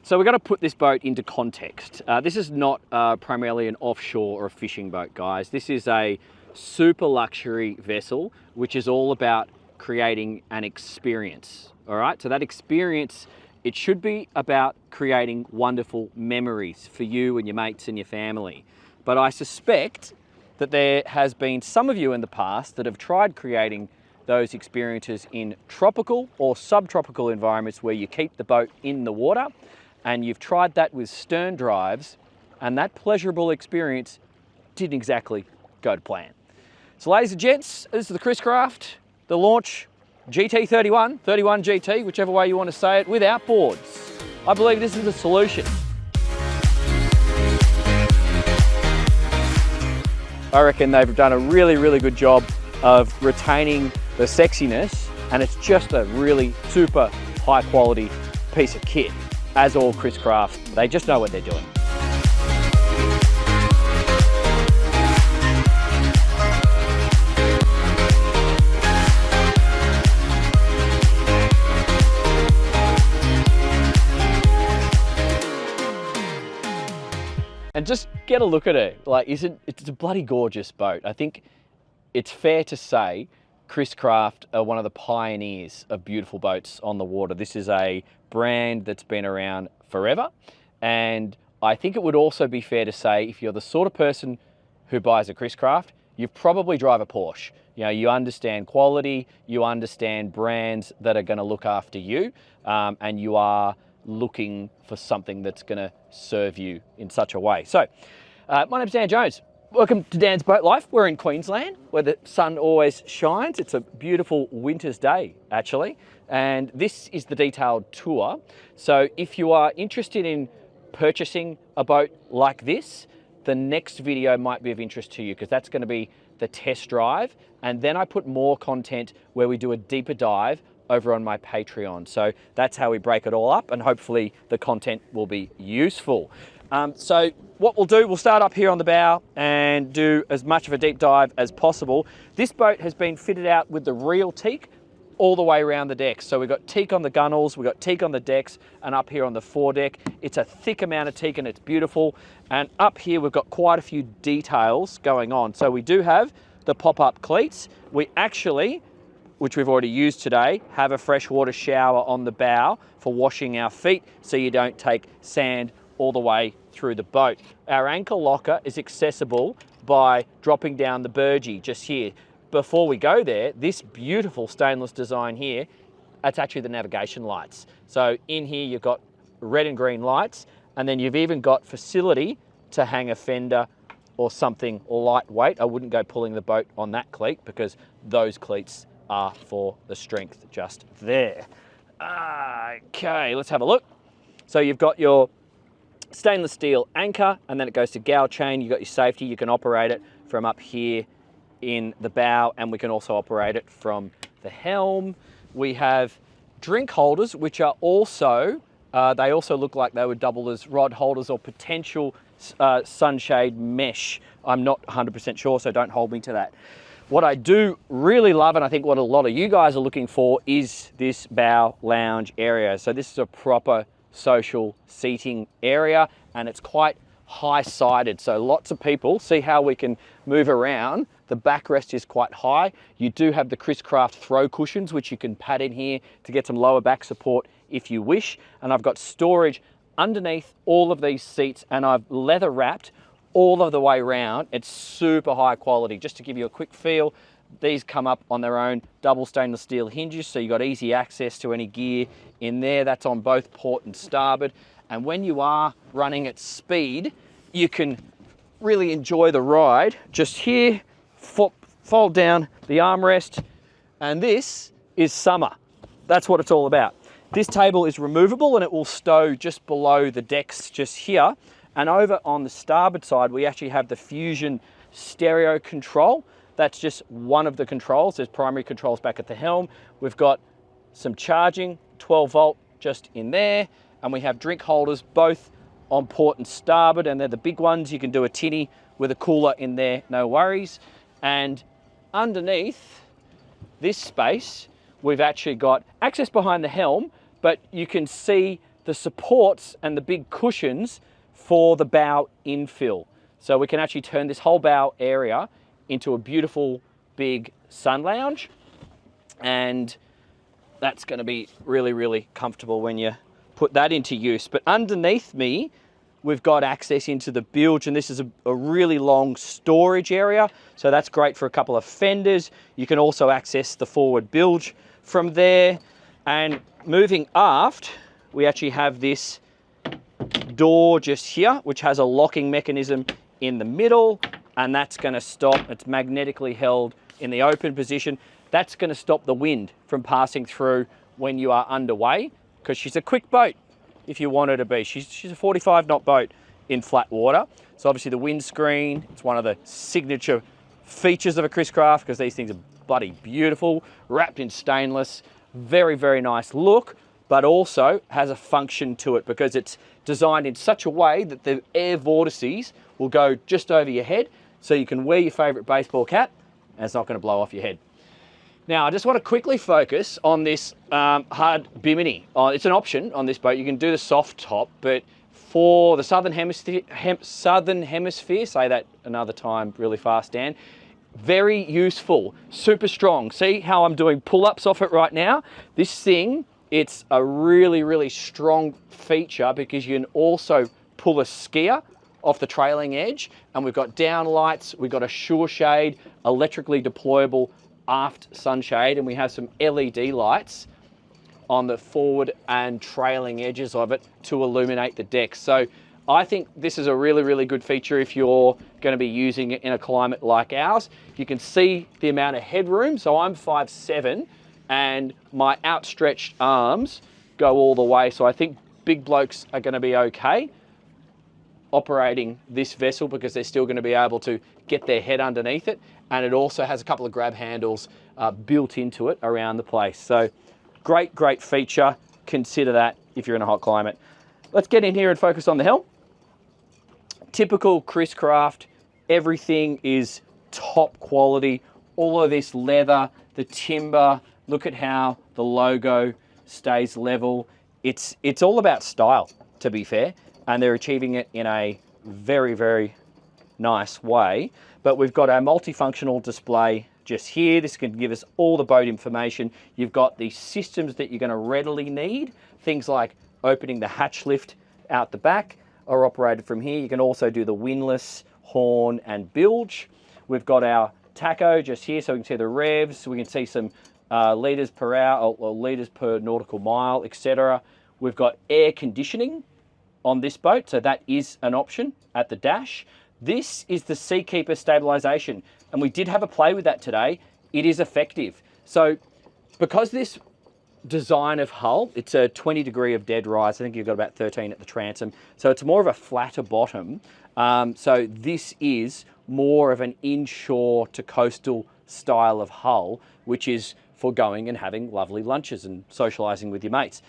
So we're going to put this boat into context. This is not primarily an offshore or a fishing boat, guys. This is a super luxury vessel, which is all about creating an experience, all right? So that experience, it should be about creating wonderful memories for you and your mates and your family. But I suspect that there has been some of you in the past that have tried creating those experiences in tropical or subtropical environments where you keep the boat in the water, and you've tried that with stern drives, and that pleasurable experience didn't exactly go to plan. So ladies and gents, this is the Chris Craft, the launch GT31, 31 GT, whichever way you want to say it, with outboards. I believe this is the solution. I reckon they've done a really, really good job of retaining the sexiness, and it's just a really super high quality piece of kit. As all Chris Craft, they just know what they're doing. And just get a look at it. Like, it's a bloody gorgeous boat. I think it's fair to say Chris Craft are one of the pioneers of beautiful boats on the water. This is a brand that's been around forever. And I think it would also be fair to say, if you're the sort of person who buys a Chris Craft, you probably drive a Porsche. You know, you understand quality, you understand brands that are gonna look after you, and you are looking for something that's going to serve you in such a way. So, my name's Dan Jones. Welcome to Dan's Boat Life. We're in Queensland, where the sun always shines. It's a beautiful winter's day, actually, and this is the detailed tour. So if you are interested in purchasing a boat like this, the next video might be of interest to you, because that's going to be the test drive, and then I put more content where we do a deeper dive over on my Patreon. So that's how we break it all up, and hopefully the content will be useful. So what we'll do, we'll start up here on the bow and do as much of a deep dive as possible. This boat has been fitted out with the real teak all the way around the deck. So we've got teak on the gunnels, we've got teak on the decks, and up here on the foredeck. It's a thick amount of teak and it's beautiful. And up here we've got quite a few details going on. So we do have the pop-up cleats. We actually, which we've already used today, have a freshwater shower on the bow for washing our feet so you don't take sand all the way through the boat. Our anchor locker is accessible by dropping down the burgee just here. Before we go there, this beautiful stainless design here, that's actually the navigation lights. So in here you've got red and green lights, and then you've even got facility to hang a fender or something lightweight. I wouldn't go pulling the boat on that cleat, because those cleats are for the strength just there. Okay, let's have a look. So you've got your stainless steel anchor, and then it goes to gal chain. You've got your safety. You can operate it from up here in the bow, and we can also operate it from the helm. We have drink holders, which are also, they also look like they would double as rod holders or potential sunshade mesh. I'm not 100% sure, so don't hold me to that. What I do really love, and I think what a lot of you guys are looking for, is this bow lounge area. So this is a proper social seating area, and it's quite high-sided. So lots of people, see how we can move around. The backrest is quite high. You do have the Chris Craft throw cushions, which you can pad in here to get some lower back support if you wish. And I've got storage underneath all of these seats, and I've leather wrapped all of the way around. It's super high quality. Just to give you a quick feel, these come up on their own double stainless steel hinges, so you've got easy access to any gear in there. That's on both port and starboard. And when you are running at speed, you can really enjoy the ride. Just here, fold down the armrest, and this is summer. That's what it's all about. This table is removable, and it will stow just below the decks just here. And over on the starboard side, we actually have the Fusion stereo control. That's just one of the controls. There's primary controls back at the helm. We've got some charging, 12 volt just in there. And we have drink holders both on port and starboard, and they're the big ones. You can do a tinny with a cooler in there, no worries. And underneath this space, we've actually got access behind the helm, but you can see the supports and the big cushions for the bow infill. So we can actually turn this whole bow area into a beautiful big sun lounge, and that's going to be really, really comfortable when you put that into use. But underneath me, we've got access into the bilge, and this is a really long storage area. So that's great for a couple of fenders. You can also access the forward bilge from there. And moving aft, we actually have this door just here, which has a locking mechanism in the middle, and that's going to stop, it's magnetically held in the open position. That's going to stop the wind from passing through when you are underway, because she's a quick boat if you want her to be. She's a 45 knot boat in flat water. So obviously the windscreen, it's one of the signature features of a Chris Craft, because these things are bloody beautiful, wrapped in stainless, very, very nice look, but also has a function to it because it's designed in such a way that the air vortices will go just over your head, so you can wear your favorite baseball cap and it's not going to blow off your head. Now, I just want to quickly focus on this hard bimini. It's an option on this boat. You can do the soft top, but for the southern hemisphere, say that another time really fast, Dan, very useful, super strong. See how I'm doing pull-ups off it right now? This thing, it's a really, really strong feature because you can also pull a skier off the trailing edge, and we've got down lights, we've got a shore shade, electrically deployable aft sunshade, and we have some LED lights on the forward and trailing edges of it to illuminate the deck. So I think this is a really, really good feature if you're going to be using it in a climate like ours. You can see the amount of headroom. So I'm 5'7", and my outstretched arms go all the way. So I think big blokes are going to be okay operating this vessel because they're still going to be able to get their head underneath it. And it also has a couple of grab handles built into it around the place. So great, great feature. Consider that if you're in a hot climate. Let's get in here and focus on the helm. Typical Chris Craft, everything is top quality. All of this leather, the timber, look at how the logo stays level. It's all about style, to be fair, and they're achieving it in a very, very nice way. But we've got our multifunctional display just here. This can give us all the boat information. You've got the systems that you're going to readily need. Things like opening the hatch lift out the back are operated from here. You can also do the windlass, horn and bilge. We've got our tacho just here, so we can see the revs. We can see some litres per hour or litres per nautical mile, etc. We've got air conditioning on this boat, so that is an option at the dash. This is the Seakeeper stabilization, and we did have a play with that today. It is effective. So because this design of hull, it's a 20 degree of dead rise. I think you've got about 13 at the transom. So it's more of a flatter bottom. So this is more of an inshore to coastal style of hull, which is for going and having lovely lunches and socializing with your mates.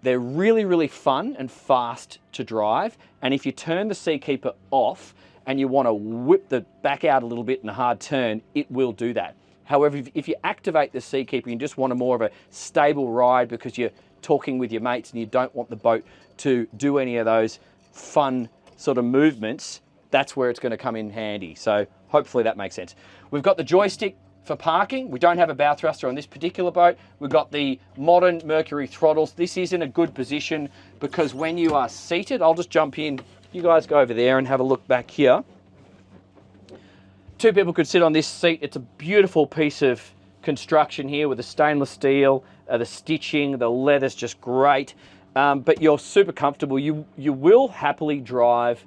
They're really, really fun and fast to drive. And if you turn the Seakeeper off and you want to whip the back out a little bit in a hard turn, it will do that. However, if you activate the Seakeeper, you just want a more of a stable ride because you're talking with your mates and you don't want the boat to do any of those fun sort of movements, that's where it's going to come in handy. So hopefully that makes sense. We've got the joystick for parking. We don't have a bow thruster on this particular boat. We've got the modern Mercury throttles. This is in a good position because when you are seated, I'll just jump in. You guys go over there and have a look back here. Two people could sit on this seat. It's a beautiful piece of construction here with the stainless steel, the stitching, the leather's just great. But you're super comfortable. You will happily drive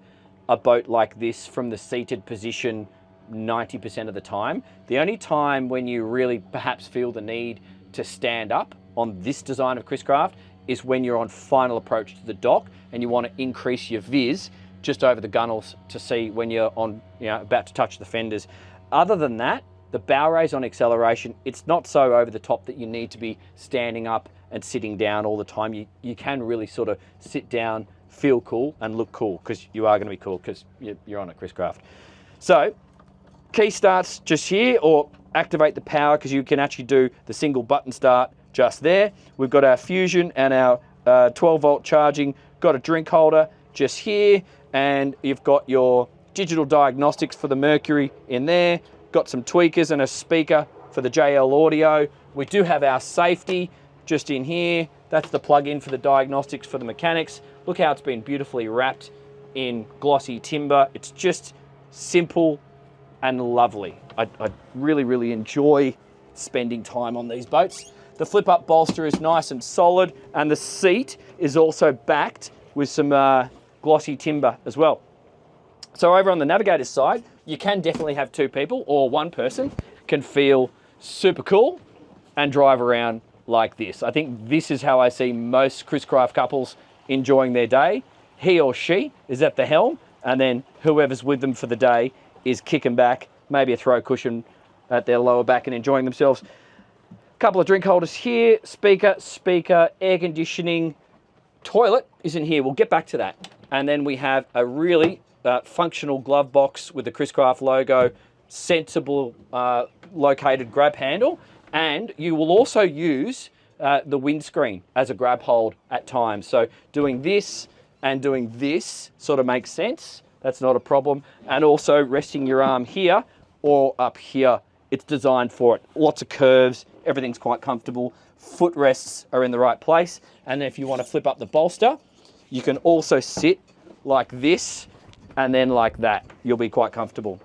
a boat like this from the seated position 90% of the time. The only time when you really perhaps feel the need to stand up on this design of Chris Craft is when you're on final approach to the dock and you want to increase your viz just over the gunnels to see when you're on, about to touch the fenders. Other than that, the bow raise on acceleration, it's not so over the top that you need to be standing up and sitting down all the time. You can really sort of sit down, feel cool and look cool, because you are going to be cool because you're on a Chris Craft. So key starts just here, or activate the power because you can actually do the single button start just there. We've got our fusion and our 12 volt charging, got a drink holder just here, and you've got your digital diagnostics for the Mercury in there, got some tweakers and a speaker for the JL audio. We do have our safety just in here. That's the plug-in for the diagnostics for the mechanics. Look how it's been beautifully wrapped in glossy timber. It's just simple and lovely. I really, really enjoy spending time on these boats. The flip-up bolster is nice and solid, and the seat is also backed with some glossy timber as well. So over on the navigator's side, you can definitely have two people, or one person can feel super cool and drive around like this. I think this is how I see most Chris Craft couples enjoying their day. He or she is at the helm, and then whoever's with them for the day is kicking back, maybe a throw cushion at their lower back and enjoying themselves. A couple of drink holders here, speaker, air conditioning, toilet is in here. We'll get back to that. And then we have a really functional glove box with the Chris Craft logo, sensible located grab handle, and you will also use the windscreen as a grab hold at times. So doing this and doing this sort of makes sense. That's not a problem. And also resting your arm here or up here, it's designed for it. Lots of curves, everything's quite comfortable. Footrests are in the right place. And if you want to flip up the bolster, you can also sit like this and then like that. You'll be quite comfortable.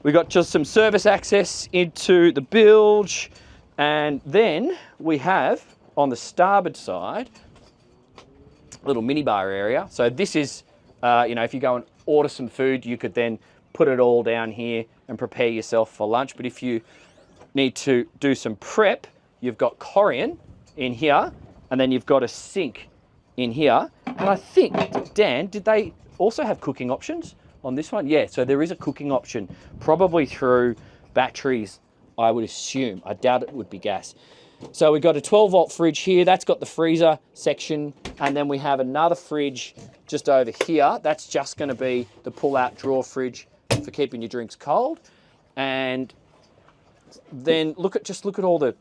We've got just some service access into the bilge. And then we have on the starboard side, a little minibar area. So this is, you know, if you go and order some food, you could then put it all down here and prepare yourself for lunch. But if you need to do some prep, you've got Corian in here, and then you've got a sink in here. And I think, Dan, did they also have cooking options on this one? Yeah, so there is a cooking option, probably through batteries, I would assume. I doubt it would be gas. So we've got a 12 volt fridge here. That's got the freezer section. And then we have another fridge just over here. That's just going to be the pull-out drawer fridge for keeping your drinks cold. And then look at all the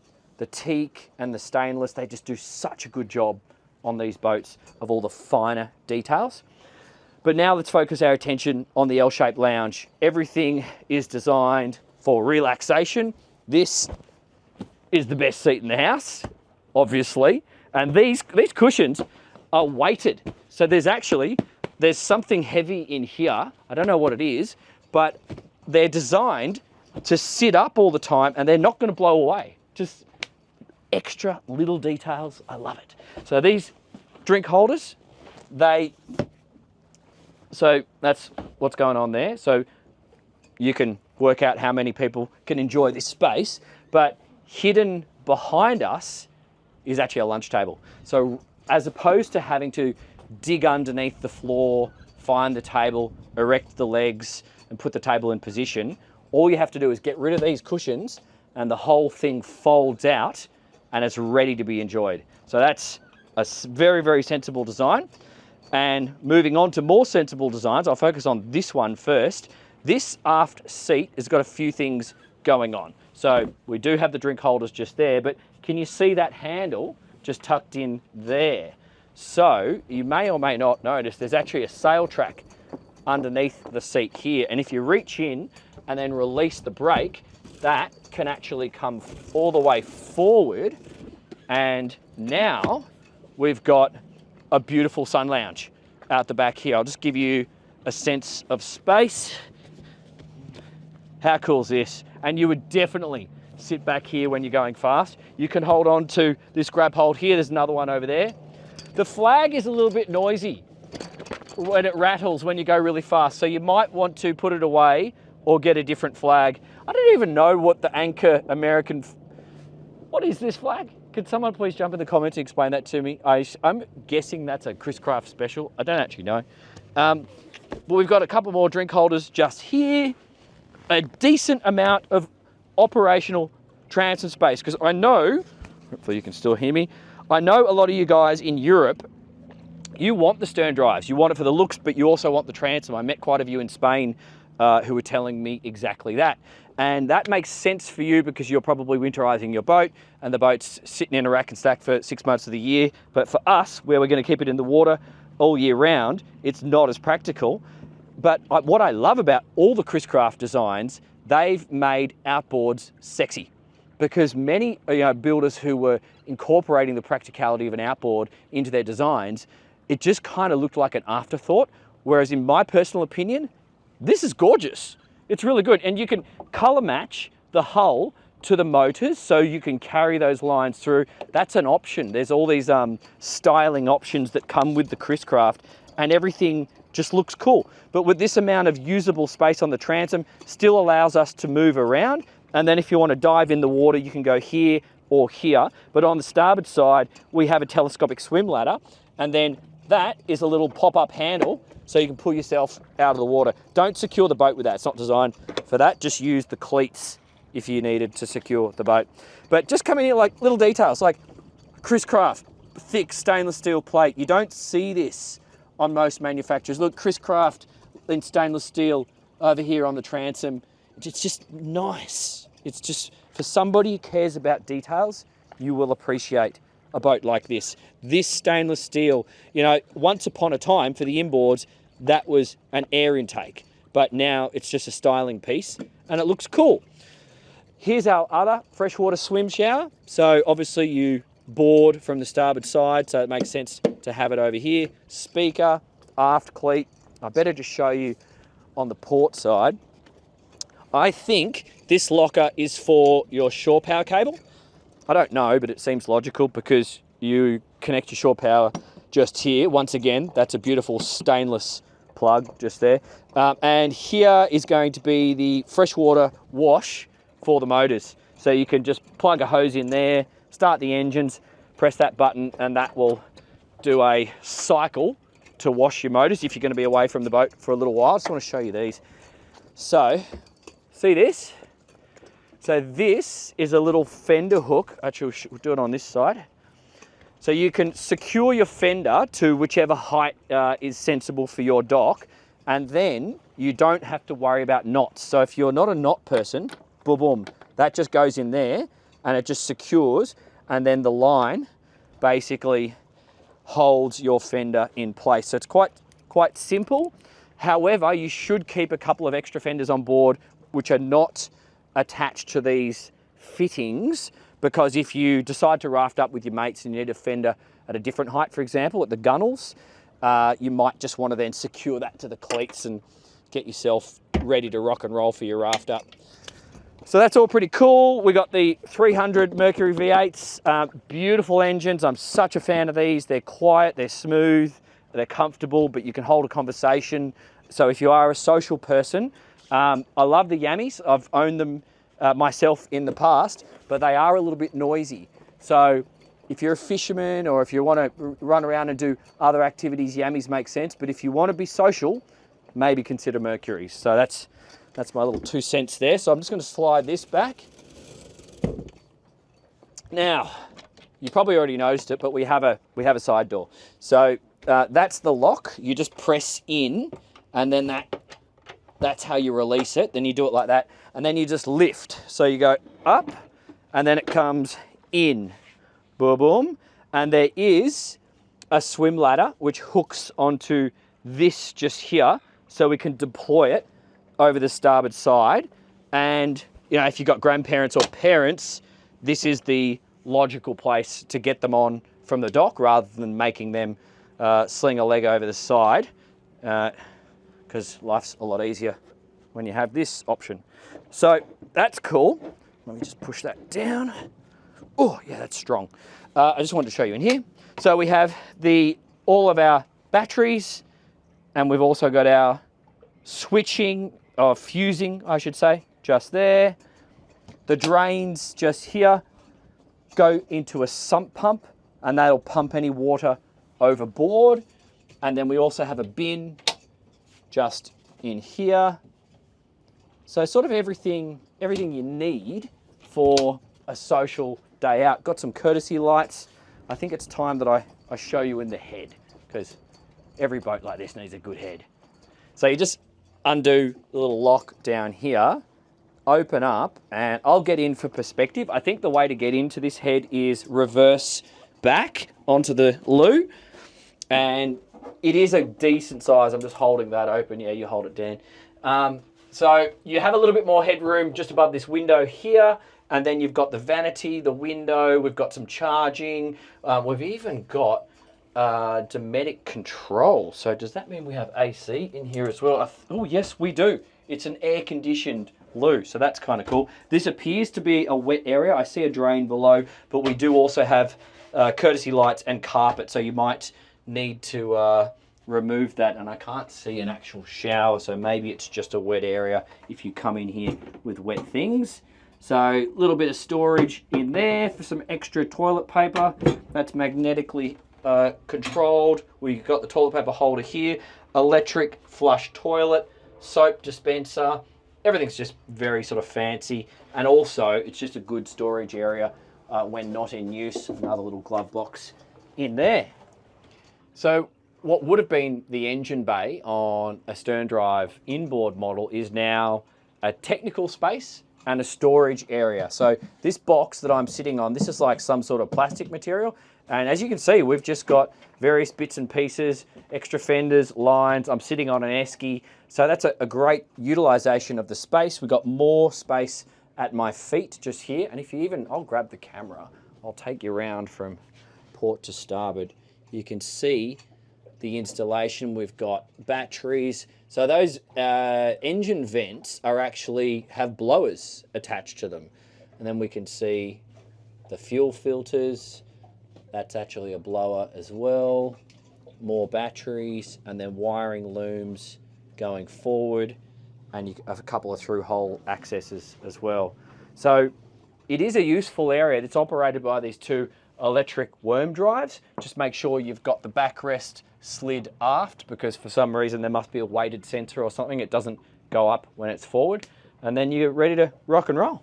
teak and the stainless. They just do such a good job on these boats of all the finer details. But now let's focus our attention on the L-shaped lounge. Everything is designed for relaxation. This is the best seat in the house, obviously. And these cushions are weighted. So there's something heavy in here. I don't know what it is, but they're designed to sit up all the time and they're not going to blow away. Just extra little details. I love it. So these drink holders, so that's what's going on there. So you can work out how many people can enjoy this space, but hidden behind us is actually a lunch table. So as opposed to having to dig underneath the floor, find the table, erect the legs, and put the table in position, all you have to do is get rid of these cushions and the whole thing folds out and it's ready to be enjoyed. So that's a very, very sensible design. And moving on to more sensible designs, I'll focus on this one first. This aft seat has got a few things going on. So we do have the drink holders just there, but can you see that handle just tucked in there? So you may or may not notice there's actually a sail track underneath the seat here. And if you reach in and then release the brake, that can actually come all the way forward. And now we've got a beautiful sun lounge out the back here. I'll just give you a sense of space. How cool is this? And you would definitely sit back here when you're going fast. You can hold on to this grab hold here. There's another one over there. The flag is a little bit noisy when it rattles when you go really fast. So you might want to put it away or get a different flag. I don't even know what the Anchor American, what is this flag? Could someone please jump in the comments and explain that to me? I'm guessing that's a Chris Craft special. I don't actually know. But we've got a couple more drink holders just here. A decent amount of operational transom space, because I know, hopefully you can still hear me, I know a lot of you guys in Europe, you want the stern drives. You want it for the looks, but you also want the transom. I met quite a few in Spain who were telling me exactly that. And that makes sense for you because you're probably winterizing your boat and the boat's sitting in a rack and stack for 6 months of the year. But for us, where we're going to keep it in the water all year round, it's not as practical. But what I love about all the Chris Craft designs, they've made outboards sexy, because many builders who were incorporating the practicality of an outboard into their designs, it just kind of looked like an afterthought. Whereas in my personal opinion, this is gorgeous. It's really good. And you can color match the hull to the motors so you can carry those lines through. That's an option. There's all these styling options that come with the Chris Craft, and everything just looks cool. But with this amount of usable space on the transom, still allows us to move around. And then if you want to dive in the water, you can go here or here. But on the starboard side, we have a telescopic swim ladder. And then that is a little pop-up handle so you can pull yourself out of the water. Don't secure the boat with that. It's not designed for that. Just use the cleats if you needed to secure the boat. But just coming in like little details, like Chris Craft, thick stainless steel plate. You don't see this on most manufacturers. Look, Chris Craft in stainless steel over here on the transom. It's just nice. It's just, for somebody who cares about details, you will appreciate a boat like this. This stainless steel, once upon a time for the inboards, that was an air intake, but now it's just a styling piece and it looks cool. Here's our other freshwater swim shower. So obviously you board from the starboard side, so it makes sense to have it over here. Speaker, aft cleat. I better just show you on the port side. I think this locker is for your shore power cable. I don't know, but it seems logical because you connect your shore power just here. Once again, that's a beautiful stainless plug just there. And here is going to be the freshwater wash for the motors. So you can just plug a hose in there, start the engines, press that button, and that will do a cycle to wash your motors if you're going to be away from the boat for a little while. I just want to show you these. So, see this? So this is a little fender hook. Actually, we'll do it on this side. So you can secure your fender to whichever height is sensible for your dock, and then you don't have to worry about knots. So if you're not a knot person, boom, boom, that just goes in there and it just secures, and then the line basically holds your fender in place. So it's quite simple. However, you should keep a couple of extra fenders on board which are not attached to these fittings, because if you decide to raft up with your mates and you need a fender at a different height, for example, at the gunnels, you might just want to then secure that to the cleats and get yourself ready to rock and roll for your raft up. So that's all pretty cool. We got the 300 Mercury V8s, beautiful engines. I'm such a fan of these. They're quiet, they're smooth, they're comfortable, but you can hold a conversation. So if you are a social person, I love the Yammies. I've owned them myself in the past, but they are a little bit noisy. So if you're a fisherman or if you want to run around and do other activities, Yammies make sense. But if you want to be social, maybe consider Mercuries. So that's my little 2 cents there. So I'm just going to slide this back. Now, you probably already noticed it, but we have a side door. So that's the lock. You just press in, and then that's how you release it. Then you do it like that, and then you just lift. So you go up, and then it comes in, boom, boom. And there is a swim ladder which hooks onto this just here, so we can deploy it over the starboard side. And if you've got grandparents or parents, this is the logical place to get them on from the dock rather than making them sling a leg over the side, because life's a lot easier when you have this option. So that's cool. Let me just push that down. Oh yeah, that's strong. I just wanted to show you in here. So we have all of our batteries, and we've also got our switching, or fusing, I should say, just there. The drains just here go into a sump pump, and that'll pump any water overboard. And then we also have a bin just in here. So sort of everything you need for a social day out. Got some courtesy lights. I think it's time that I show you in the head, because every boat like this needs a good head. So you just undo the little lock down here, open up, and I'll get in for perspective. I think the way to get into this head is reverse back onto the loo, and it is a decent size. I'm just holding that open. Yeah, you hold it, Dan. So you have a little bit more headroom just above this window here, and then you've got the vanity, the window, we've got some charging, we've even got Dometic control. So does that mean we have AC in here as well? Oh yes, we do. It's an air-conditioned loo, so that's kind of cool. This appears to be a wet area. I see a drain below, but we do also have courtesy lights and carpet, so you might need to remove that, and I can't see an actual shower, so maybe it's just a wet area if you come in here with wet things. So a little bit of storage in there for some extra toilet paper. That's magnetically controlled. We've got the toilet paper holder here, electric flush toilet, soap dispenser. Everything's just very sort of fancy, and also it's just a good storage area when not in use. Another little glove box in there. So what would have been the engine bay on a sterndrive inboard model is now a technical space and a storage area. So this box that I'm sitting on, this is like some sort of plastic material. And as you can see, we've just got various bits and pieces, extra fenders, lines. I'm sitting on an esky. So that's a great utilization of the space. We've got more space at my feet just here. And if you even, I'll grab the camera. I'll take you around from port to starboard. You can see the installation. We've got batteries. So those engine vents are actually have blowers attached to them. And then we can see the fuel filters. That's actually a blower as well. More batteries, and then wiring looms going forward. And you have a couple of through-hole accesses as well. So it is a useful area. It's operated by these two electric worm drives. Just make sure you've got the backrest slid aft, because for some reason there must be a weighted sensor or something. It doesn't go up when it's forward, and then you're ready to rock and roll.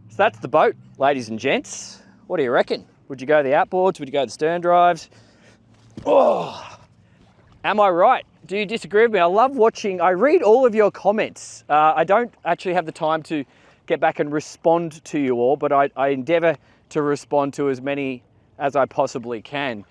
So that's the boat, ladies and gents. What do you reckon? Would you go the outboards? Would you go the sterndrives? Oh, am I right? Do you disagree with me? I love watching, I read all of your comments. I don't actually have the time to get back and respond to you all, but I endeavor to respond to as many as I possibly can.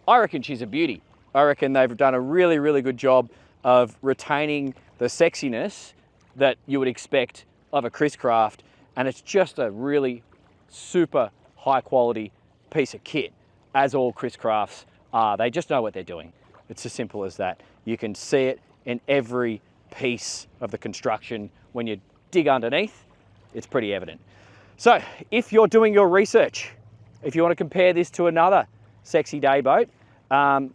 I reckon she's a beauty. I reckon they've done a really, really good job of retaining the sexiness that you would expect of a Chris Craft, and it's just a really super high quality piece of kit, as all Chris Crafts are. They just know what they're doing. It's as simple as that. You can see it in every piece of the construction. When you dig underneath, it's pretty evident. So if you're doing your research, if you want to compare this to another sexy day boat,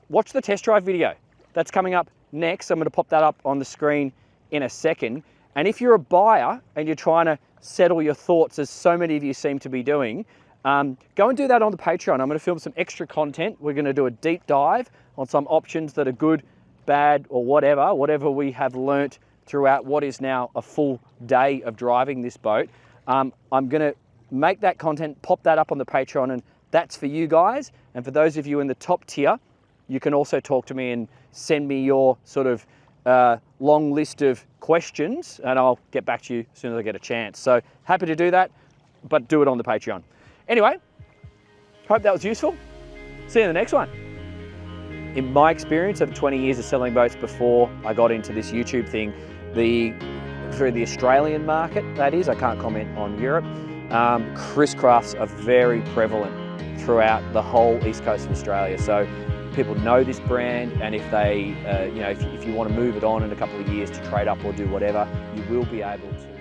watch the test drive video. That's coming up next. I'm going to pop that up on the screen in a second. And if you're a buyer and you're trying to settle your thoughts, as so many of you seem to be doing, go and do that on the Patreon. I'm going to film some extra content. We're going to do a deep dive on some options that are good, bad, or whatever we have learnt throughout what is now a full day of driving this boat. I'm going to make that content, pop that up on the Patreon, and that's for you guys. And for those of you in the top tier, you can also talk to me and send me your sort of long list of questions, and I'll get back to you as soon as I get a chance. So happy to do that, but do it on the Patreon. Anyway, hope that was useful. See you in the next one. In my experience of 20 years of selling boats before I got into this YouTube thing, through the Australian market, that is, I can't comment on Europe, Chris Crafts are very prevalent throughout the whole east coast of Australia. So people know this brand, and if they, if you want to move it on in a couple of years to trade up or do whatever, you will be able to.